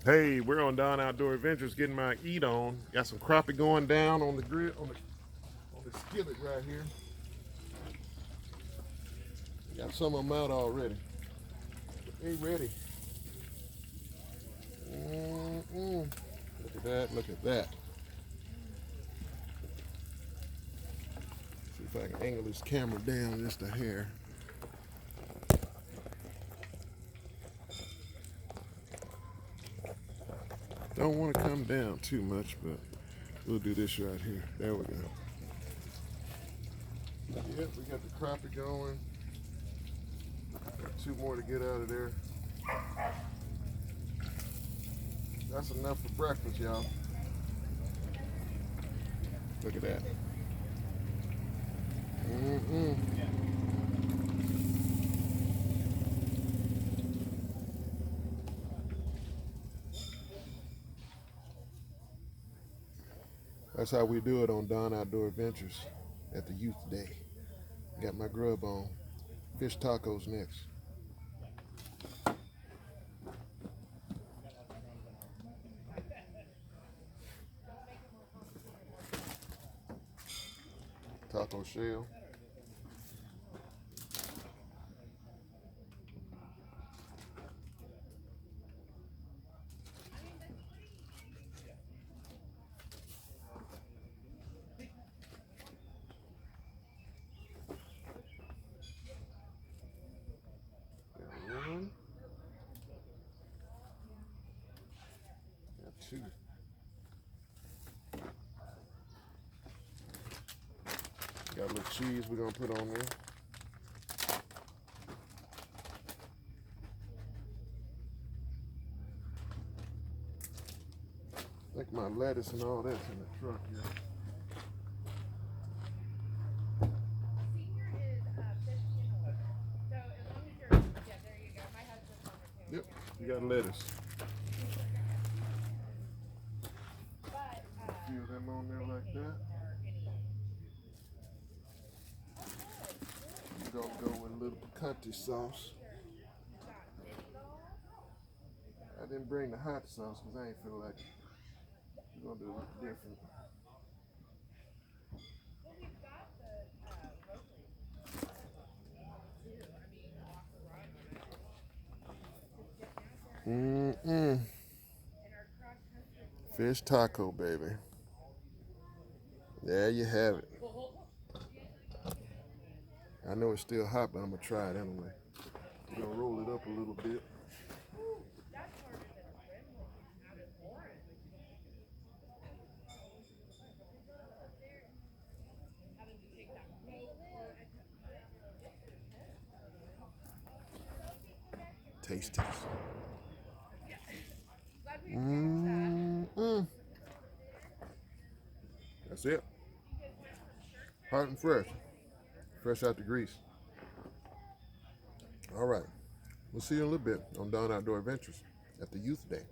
Hey, we're on Don Outdoor Adventures getting my eat on. Got some crappie going down on the grill, on the skillet right here. Got some of them out already. They ready. Look at that, look at that. See if I can angle this camera down just a hair. Don't want to come down too much, but we'll do this right here. There we go. Yep, we got the crappie going. Got two more to get out of there. That's enough for breakfast, y'all. Look at that. That's how we do it on Don Outdoor Adventures at the Youth Day. Got my grub on. Fish tacos next. Taco shell. Got one. Got two. Got a little cheese we're gonna put on there. I think my lettuce and all that's in the truck here. Yep, you got lettuce. A few of them on there like that. We're gonna go with a little picante sauce. I didn't bring the hot sauce because I ain't feel like it. We're gonna do it different. Fish taco, baby. There you have it. I know it's still hot, but I'm gonna try it anyway. We're gonna roll it up a little bit. Taste test. That's it. Hot and fresh. Fresh out the grease. All right. We'll see you in a little bit on Don Outdoor Adventures at the Youth Day.